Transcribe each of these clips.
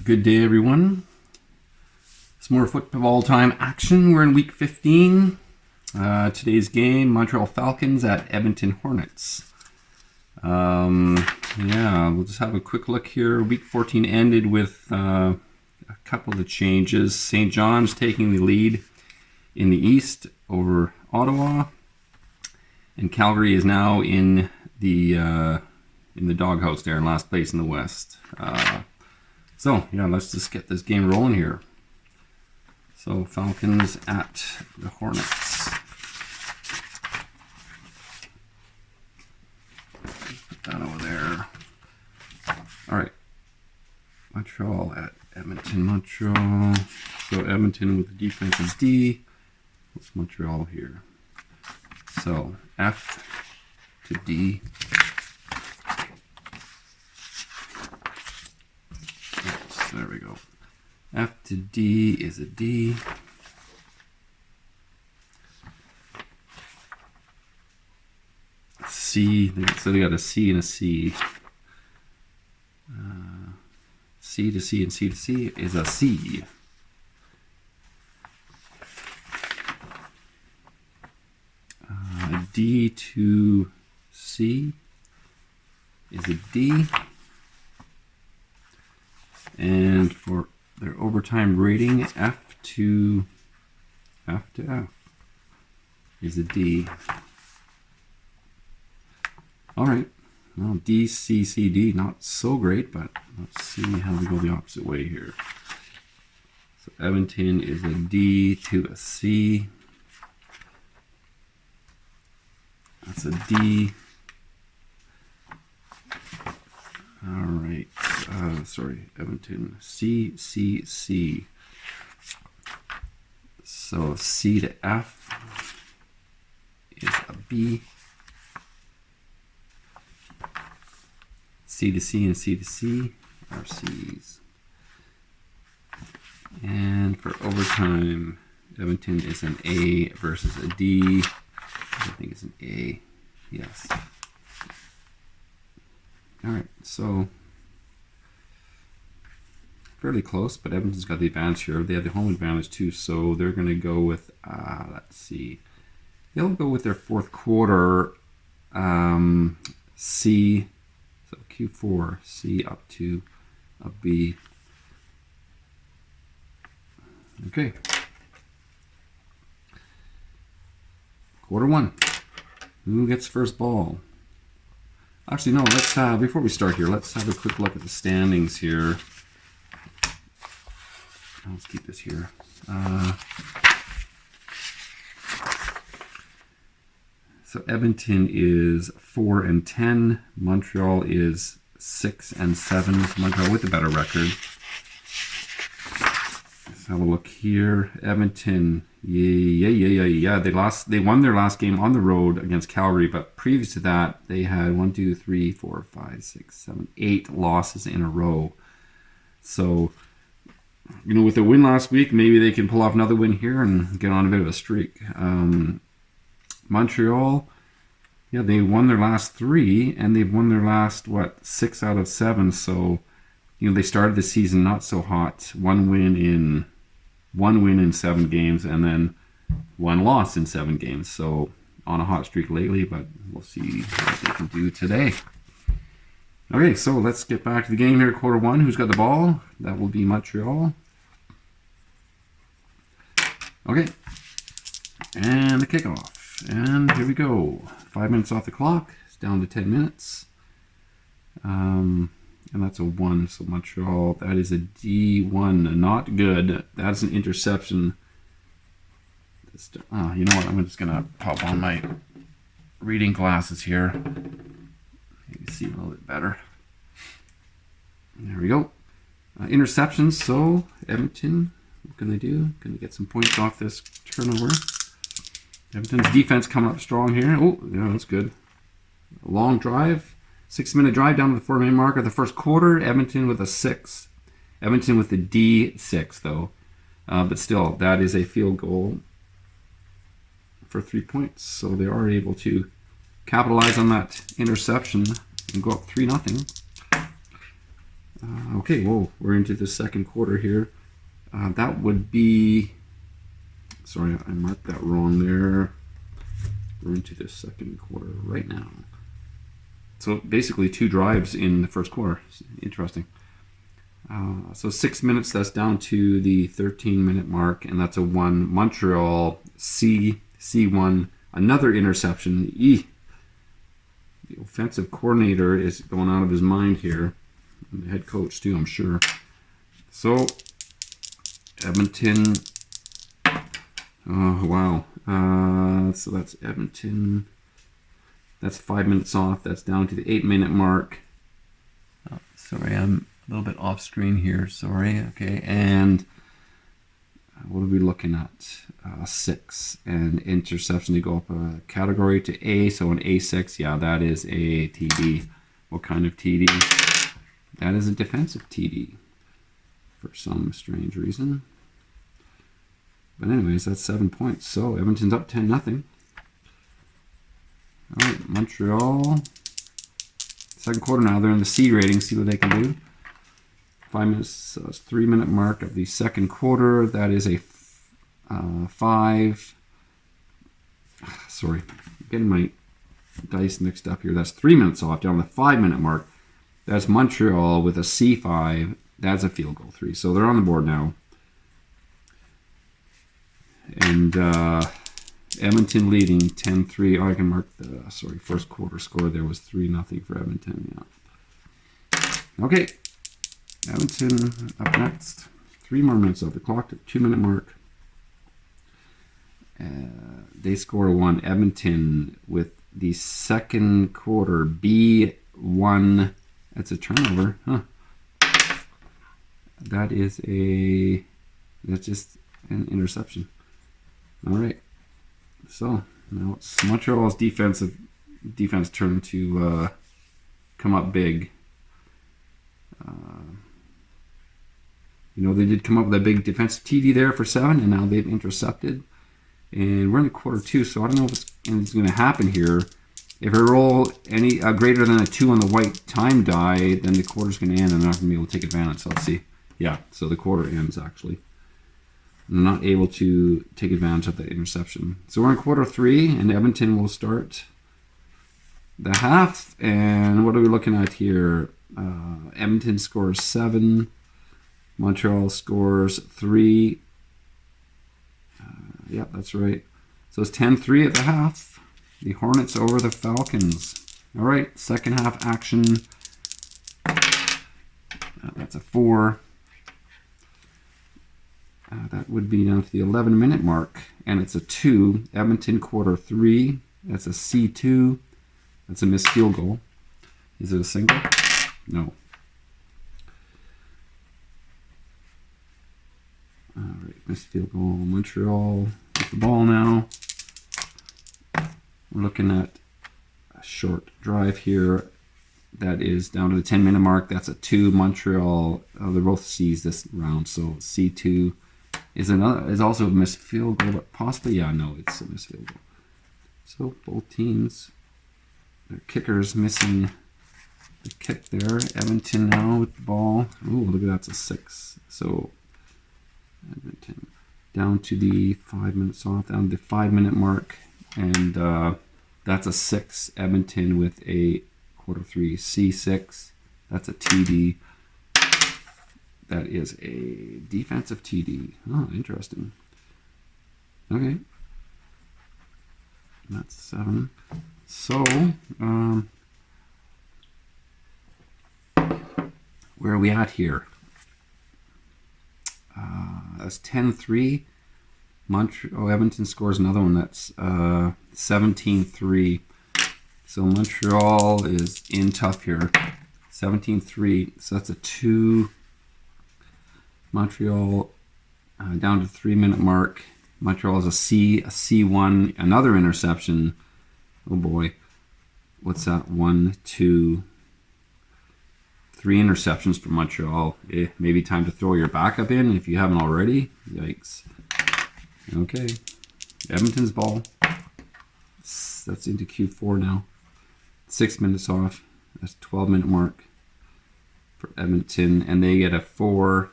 Good day, everyone. Some more football time action. We're in week 15. Today's game, Montreal Falcons at Edmonton Hornets. We'll just have a quick look here. Week 14 ended with a couple of changes. St. John's taking the lead in the East over Ottawa, and Calgary is now in the doghouse there in last place in the West. Let's just get this game rolling here. So Falcons at the Hornets. Put that over there. All right. Montreal at Edmonton. Montreal. So Edmonton with the defensive D. What's Montreal here? So F to D. There we go. F to D is a D. C, so they got a C and a C. C to C and C to C is a C. D to C is a D. And for their overtime rating, F to F is a D. All right. Well, D, C, C, D, not so great, but let's see how we go the opposite way here. So Edmonton is a D to a C. That's a D. All right. Edmonton. C, C, C. So C to F is a B. C to C and C to C are C's. And for overtime, Edmonton is an A versus a D. I think it's an A. Yes. All right, so fairly close, but Edmonton's got the advantage here. They have the home advantage too, so they're going to go with, let's see, they'll go with their fourth quarter C, so Q4, C up to a B. Okay. Quarter one. Who gets first ball? Actually, no, let's, before we start here, let's have a quick look at the standings here. Let's keep this here. So Edmonton is 4-10. Montreal is 6-7. Montreal with a better record. Let's have a look here. Edmonton, yeah. They won their last game on the road against Calgary, but previous to that, they had 8 losses in a row. So, with a win last week, maybe they can pull off another win here and get on a bit of a streak. Montreal, they won their last 3, and they've won their last, 6 out of 7. So, they started the season not so hot. One win in 7 games, and then 1 loss in 7 games. So, on a hot streak lately, but we'll see what they can do today. Okay, so let's get back to the game here. Quarter one. Who's got the ball? That will be Montreal. Okay. And the kickoff. And here we go. 5 minutes off the clock. It's down to 10 minutes. And that's a 1. So Montreal, that is a D1. Not good. That's an interception. You know what? I'm just going to pop on my reading glasses here. Maybe see a little bit better. There we go. Interceptions. So Edmonton, what can they do? Can they get some points off this turnover? Edmonton's defense coming up strong here. Oh, yeah, that's good. A long drive. 6-minute drive down to the 4-minute mark of the first quarter. Edmonton with a 6. Edmonton with the D6 though. But still, that is a field goal for 3 points. So they are able to capitalize on that interception and go up 3-0. Okay, whoa, we're into the second quarter here. That would be, sorry, I marked that wrong there. We're into the second quarter right now. So basically 2 drives in the first quarter. Interesting. So 6 minutes, that's down to the 13-minute mark, and that's a 1. Montreal C1, another interception. The offensive coordinator is going out of his mind here. And the head coach too, I'm sure. So Edmonton, oh wow. So that's Edmonton. That's 5 minutes off. That's down to the 8-minute mark. Oh, sorry, I'm a little bit off screen here. Sorry. Okay, and what are we looking at? 6 and interception to go up a category to A. So an A6, yeah, that is a TD. What kind of TD? That is a defensive TD for some strange reason. But anyways, that's 7 points. So Edmonton's up 10-0. All right, Montreal. Second quarter now. They're in the C rating. See what they can do. 5 minutes, 3-minute mark of the second quarter. That is a 5. Sorry, I'm getting my dice mixed up here. That's 3 minutes off down the 5-minute mark. That's Montreal with a C5. That's a field goal 3. So they're on the board now. And Edmonton leading 10-3. Oh, I can mark the first quarter score there was 3-0 for Edmonton. Yeah. Okay. Edmonton up next. 3 more minutes of the clock to 2-minute mark. They score 1. Edmonton with the second quarter B1. That's a turnover. Huh. That's just an interception. All right. So now it's Montreal's defense turn to come up big. They did come up with a big defensive TD there for 7, and now they've intercepted. And we're in the quarter 2, so I don't know if it's going to happen here. If I roll any greater than a 2 on the white time die, then the quarter's going to end, and they're not going to be able to take advantage. So let's see. Yeah, so the quarter ends actually. I'm not able to take advantage of that interception. So we're in quarter 3, and Edmonton will start the half. And what are we looking at here? Edmonton scores 7. Montreal scores 3. Yeah, that's right. So it's 10-3 at the half. The Hornets over the Falcons. All right, second half action. That's a 4. That would be down to the 11-minute mark, and it's a 2. Edmonton quarter 3. That's a C2. That's a missed field goal. Is it a single? No. All right, missed field goal. Montreal with the ball now. We're looking at a short drive here. That is down to the 10-minute mark. That's a 2. Montreal, they're both C's this round, so C2 is also a missed field goal, but possibly, yeah, no, it's a missed field goal. So both teams, their kickers missing the kick there. Edmonton now with the ball. Ooh, look at that, it's a 6. So Edmonton down to the 5 minutes off, down to the 5-minute mark, and that's a 6. Edmonton with a quarter 3 C6. That's a TD. That is a defensive TD. Oh, interesting. Okay. That's 7. So, where are we at here? That's 10-3. Edmonton scores another one. That's 17-3. So Montreal is in tough here. 17-3. So that's a 2. Montreal down to 3-minute mark. Montreal is a C1, another interception. Oh boy. What's that? 1, 2, 3 interceptions for Montreal. Maybe time to throw your backup in if you haven't already. Yikes. Okay. Edmonton's ball. That's into Q4 now. 6 minutes off. That's 12-minute mark for Edmonton, and they get a 4.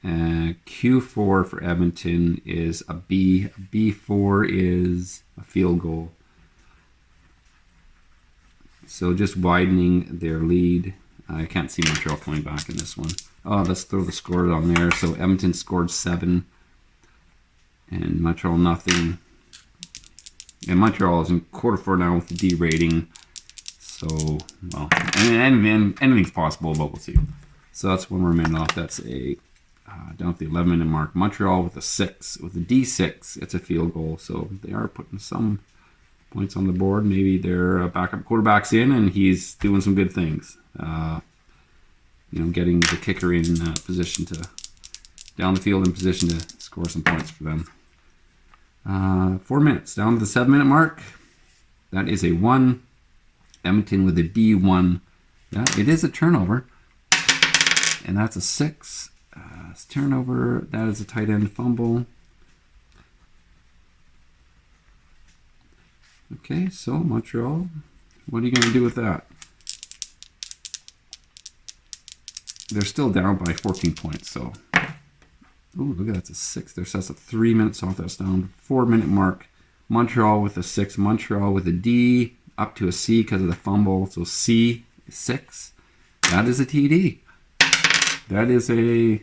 Q4 for Edmonton is a B. A B4 is a field goal. So just widening their lead. I can't see Montreal coming back in this one. Oh, let's throw the scores on there. So Edmonton scored 7 and Montreal nothing. And Montreal is in quarter 4 now with the D rating. So, well, anything's possible, but we'll see. So that's 1 more minute off. That's a down at the 11-minute mark. Montreal with a 6, with a D6. It's a field goal. So they are putting some points on the board. Maybe their backup quarterback's in and he's doing some good things. Getting the kicker in position to down the field in position to score some points for them. 4 minutes down to the 7-minute mark. That is a 1. Edmonton with a D1. Yeah, it is a turnover, and that's a 6. Turnover. That is a tight end fumble. Okay, so Montreal, what are you going to do with that? They're still down by 14 points, so... Ooh, look at that, it's a 6 there, so that's a 3 minutes off. That's down 4-minute mark. Montreal with a 6, Montreal with a D, up to a C because of the fumble, so C is 6. That is a TD. That is a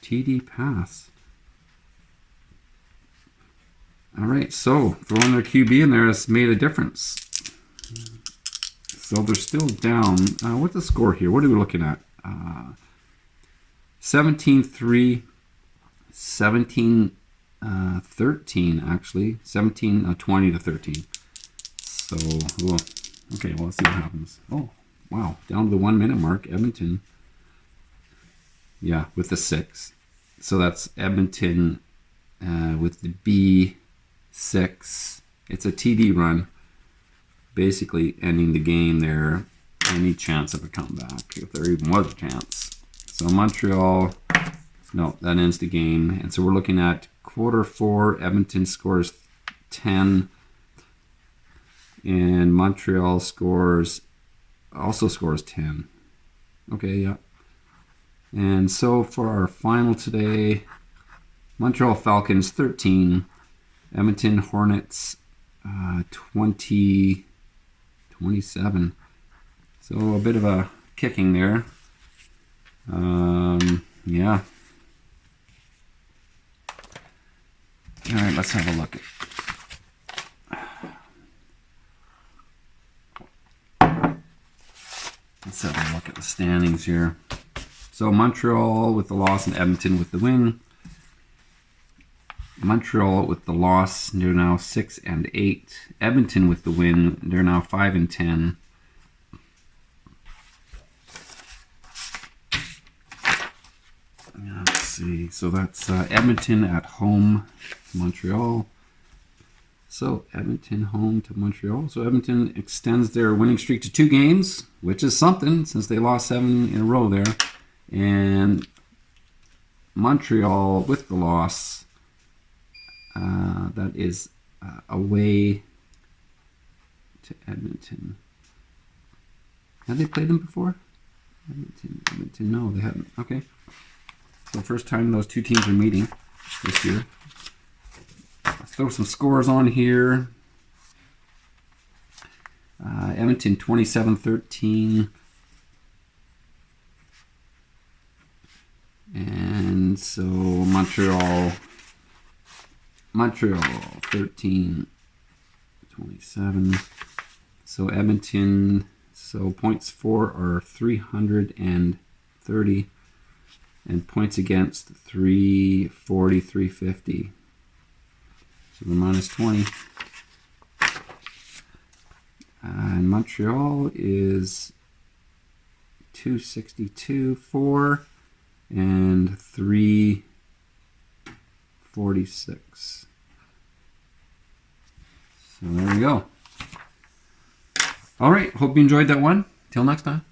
TD pass. All right, so throwing their QB in there has made a difference. So they're still down. What's the score here? What are we looking at? 17-3, 17-13 actually. 17-20 to 13. So, okay, well, let's see what happens. Oh, wow, down to the 1-minute mark, Edmonton. Yeah, with the 6. So that's Edmonton with the B6. It's a TD run, basically ending the game there. Any chance of a comeback, if there even was a chance. So Montreal, no, that ends the game. And so we're looking at quarter 4. Edmonton scores 10. And Montreal also scores 10. Okay, yeah. And so for our final today, Montreal Falcons 13, Edmonton Hornets 27. So a bit of a kicking there. Yeah. All right, let's have a look. Let's have a look at the standings here. So Montreal with the loss and Edmonton with the win. Montreal with the loss, they're now 6-8. Edmonton with the win, they're now 5-10. Let's see. So that's Edmonton at home to Montreal. So Edmonton home to Montreal. So Edmonton extends their winning streak to 2 games, which is something since they lost 7 in a row there. And Montreal with the loss, that is away to Edmonton. Have they played them before? Edmonton, no, they haven't. Okay. So first time those 2 teams are meeting this year. Let's throw some scores on here. Edmonton 27-13. And so Montreal 13-27. So Edmonton, so points for are 330 and points against 340, 350. So the minus 20. And Montreal is 262, 4 and 346. So there we go. All right, hope you enjoyed that one. Till next time.